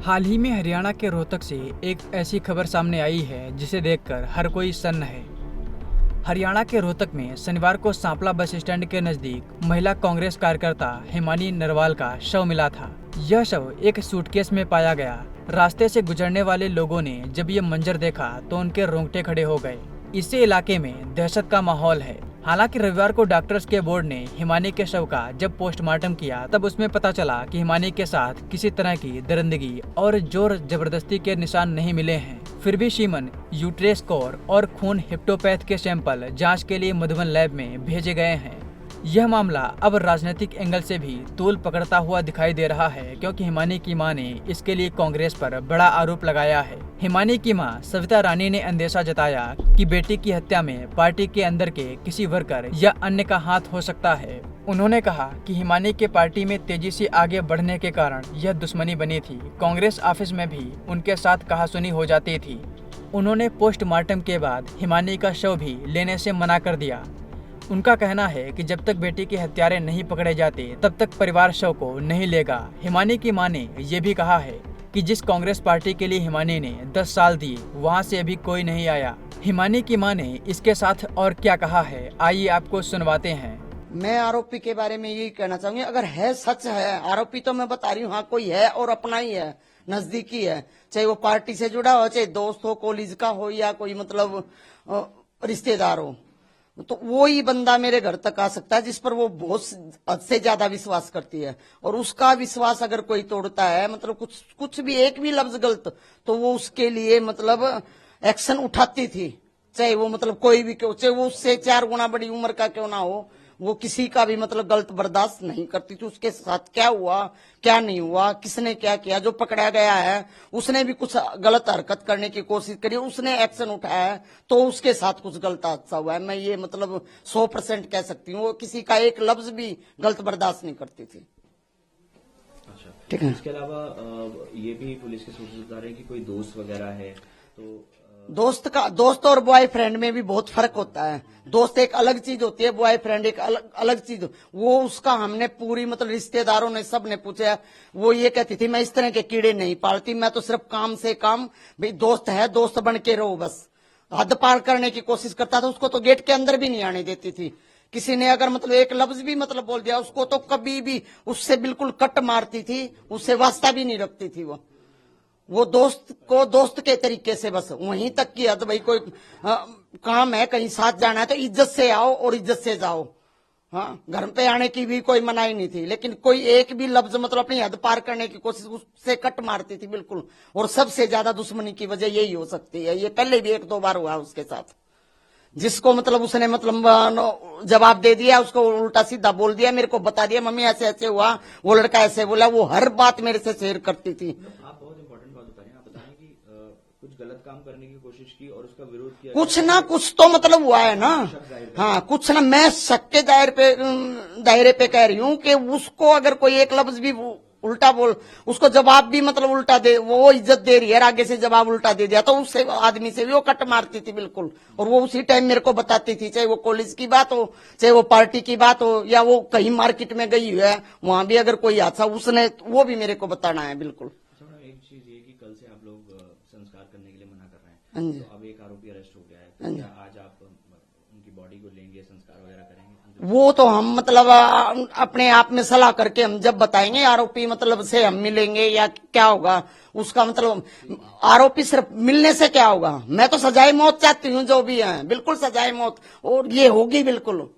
हाल ही में हरियाणा के रोहतक से एक ऐसी खबर सामने आई है जिसे देखकर हर कोई सन्न है। हरियाणा के रोहतक में शनिवार को सांपला बस स्टैंड के नजदीक महिला कांग्रेस कार्यकर्ता हिमानी नरवाल का शव मिला था। यह शव एक सूटकेस में पाया गया। रास्ते से गुजरने वाले लोगों ने जब ये मंजर देखा तो उनके रोंगटे खड़े हो गए। इससे इलाके में दहशत का माहौल है। हालांकि रविवार को डॉक्टर्स के बोर्ड ने हिमानी के शव का जब पोस्टमार्टम किया तब उसमें पता चला कि हिमानी के साथ किसी तरह की दरिंदगी और जोर जबरदस्ती के निशान नहीं मिले हैं। फिर भी सीमन, यूट्रेस कोर और खून हिप्टोपैथ के सैंपल जांच के लिए मधुबन लैब में भेजे गए हैं। यह मामला अब राजनीतिक एंगल से भी तूल पकड़ता हुआ दिखाई दे रहा है, क्योंकि हिमानी की मां ने इसके लिए कांग्रेस पर बड़ा आरोप लगाया है। हिमानी की मां सविता रानी ने अंदेशा जताया कि बेटी की हत्या में पार्टी के अंदर के किसी वर्कर या अन्य का हाथ हो सकता है। उन्होंने कहा कि हिमानी के पार्टी में तेजी से आगे बढ़ने के कारण यह दुश्मनी बनी थी। कांग्रेस ऑफिस में भी उनके साथ कहासुनी हो जाती थी। उन्होंने पोस्टमार्टम के बाद हिमानी का शव भी लेने से मना कर दिया। उनका कहना है कि जब तक बेटी के हत्यारे नहीं पकड़े जाते तब तक परिवार शव को नहीं लेगा। हिमानी की मां ने ये भी कहा है कि जिस कांग्रेस पार्टी के लिए हिमानी ने 10 साल दिए वहां से अभी कोई नहीं आया। हिमानी की मां ने इसके साथ और क्या कहा है, आइए आपको सुनवाते हैं। मैं आरोपी के बारे में यही कहना चाहूंगी, अगर है सच है आरोपी तो मैं बता रही हूँ, हाँ कोई है और अपना ही है, नजदीकी है, चाहे वो पार्टी से जुड़ा हो, चाहे दोस्त हो, कॉलेज का हो या कोई मतलब रिश्तेदार हो, तो वो ही बंदा मेरे घर तक आ सकता है जिस पर वो बहुत हद से ज्यादा विश्वास करती है। और उसका विश्वास अगर कोई तोड़ता है, मतलब कुछ भी एक भी लफ्ज गलत, तो वो उसके लिए मतलब एक्शन उठाती थी, चाहे वो मतलब कोई भी क्यों, चाहे वो उससे 4 गुना बड़ी उम्र का क्यों ना हो, वो किसी का भी मतलब गलत बर्दाश्त नहीं करती थी। उसके साथ क्या हुआ क्या नहीं हुआ, किसने क्या किया, जो पकड़ा गया है उसने भी कुछ गलत हरकत करने की कोशिश करी, उसने एक्शन उठाया है तो उसके साथ कुछ गलत हादसा हुआ है। मैं ये मतलब 100% कह सकती हूँ, वो किसी का एक लफ्ज भी गलत बर्दाश्त नहीं करती थी। अच्छा, ठीक है। इसके अलावा ये भी पुलिस के सोर्सेज बता रहे हैं कि कोई दोस्त वगैरह है, तो दोस्त और बॉयफ्रेंड में भी बहुत फर्क होता है। दोस्त एक अलग चीज होती है, बॉयफ्रेंड एक अलग चीज। वो उसका हमने पूरी मतलब रिश्तेदारों ने सब ने पूछा, वो ये कहती थी मैं इस तरह के कीड़े नहीं पालती, मैं तो सिर्फ काम से काम, भाई दोस्त है दोस्त बन के रहो बस। हद पार करने की कोशिश करता था, उसको तो गेट के अंदर भी नहीं आने देती थी। किसी ने अगर मतलब एक लफ्ज भी मतलब बोल दिया उसको तो कभी भी उससे बिल्कुल कट मारती थी, उससे वास्ता भी नहीं रखती थी। वो दोस्त को दोस्त के तरीके से बस वहीं तक की हद, भाई कोई काम है कहीं साथ जाना है तो इज्जत से आओ और इज्जत से जाओ। हाँ, घर पे आने की भी कोई मनाही नहीं थी, लेकिन कोई एक भी लफ्ज मतलब अपनी हद पार करने की कोशिश, उससे कट मारती थी बिल्कुल। और सबसे ज्यादा दुश्मनी की वजह यही हो सकती है, ये पहले भी 1-2 बार हुआ उसके साथ। जिसको मतलब उसने मतलब जवाब दे दिया, उसको उल्टा सीधा बोल दिया, मेरे को बता दिया मम्मी ऐसे ऐसे हुआ, वो लड़का ऐसे बोला, वो हर बात मेरे से शेयर करती थी। आप बहुत इंपॉर्टेंट बात बता रहे हैं। आप बता रहे हैं कि कुछ गलत काम करने की कोशिश की और उसका विरोध किया, कुछ ना कुछ तो मतलब हुआ है ना। हाँ, कुछ ना, मैं शक के दायरे पे कह रही हूँ कि उसको अगर कोई एक लफ्ज भी उल्टा बोल, उसको जवाब भी मतलब उल्टा दे, वो इज्जत दे रही है, आगे से जवाब उल्टा दे दिया तो उससे आदमी से भी वो कट मारती थी बिल्कुल। और वो उसी टाइम मेरे को बताती थी, चाहे वो कॉलेज की बात हो, चाहे वो पार्टी की बात हो, या वो कहीं मार्केट में गई हुई है वहां भी अगर कोई हादसा, उसने वो भी मेरे को बताना है बिल्कुल। एक चीज ये कि कल से आप लोग संस्कार करने के लिए मना कर रहे हैं, हाँ जी। तो अब एक आरोपी अरेस्ट हो गया है, हाँ तो जी। क्या आज आप उनकी बॉडी को लेंगे, संस्कार वगैरह करेंगे? वो तो हम मतलब अपने आप में सलाह करके हम जब बताएंगे, आरोपी मतलब से हम मिलेंगे या क्या होगा उसका मतलब, आरोपी सिर्फ मिलने से क्या होगा। मैं तो सजाए मौत चाहती हूँ, जो भी है बिल्कुल सजाए मौत, और ये होगी बिल्कुल।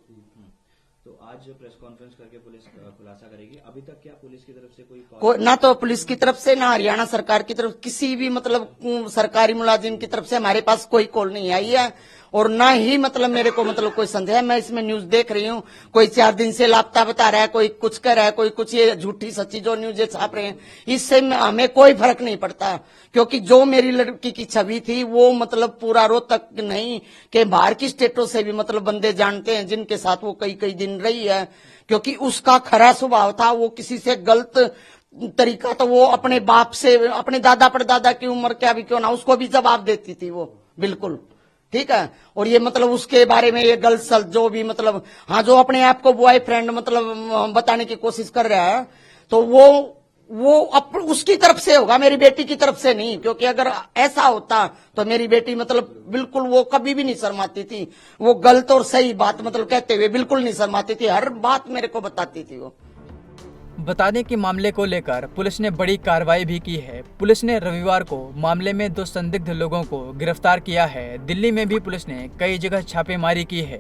तो आज प्रेस कॉन्फ्रेंस करके पुलिस खुलासा करेगी। अभी तक क्या पुलिस की तरफ से कोई ना तो पुलिस की तरफ से, ना हरियाणा सरकार की तरफ, किसी भी मतलब सरकारी मुलाजिम की तरफ से हमारे पास कोई कॉल नहीं आई है। और ना ही मतलब मेरे को मतलब कोई संदेह है। मैं इसमें न्यूज देख रही हूँ, कोई 4 दिन से लापता बता रहा है, कोई कुछ कर रहा है, कोई कुछ, ये झूठी सच्ची जो न्यूज छाप रहे हैं, इससे हमें कोई फर्क नहीं पड़ता। क्योंकि जो मेरी लड़की की छवि थी वो मतलब पूरा रोहतक नहीं के बाहर की स्टेटों से भी मतलब बंदे जानते हैं, जिनके साथ वो कई दिन रही है। क्योंकि उसका खरा स्वभाव था, वो किसी से गलत तरीका, तो वो अपने बाप से, अपने दादा परदादा की उम्र क्या भी क्यों ना, उसको भी जवाब देती थी वो बिल्कुल। ठीक है। और ये मतलब उसके बारे में ये गर्ल्स जो भी मतलब, हाँ, जो अपने आप को बॉयफ्रेंड मतलब बताने की कोशिश कर रहा है, तो वो वो उसकी तरफ से होगा, मेरी बेटी की तरफ से नहीं, क्योंकि अगर ऐसा होता तो मेरी बेटी मतलब बिल्कुल वो कभी भी नहीं शर्माती थी। वो गलत और सही बात मतलब कहते हुए बिल्कुल नहीं शर्माती थी, हर बात मेरे को बताती थी वो। बता दें कि मामले को लेकर पुलिस ने बड़ी कार्रवाई भी की है। पुलिस ने रविवार को मामले में 2 संदिग्ध लोगों को गिरफ्तार किया है। दिल्ली में भी पुलिस ने कई जगह छापेमारी की है।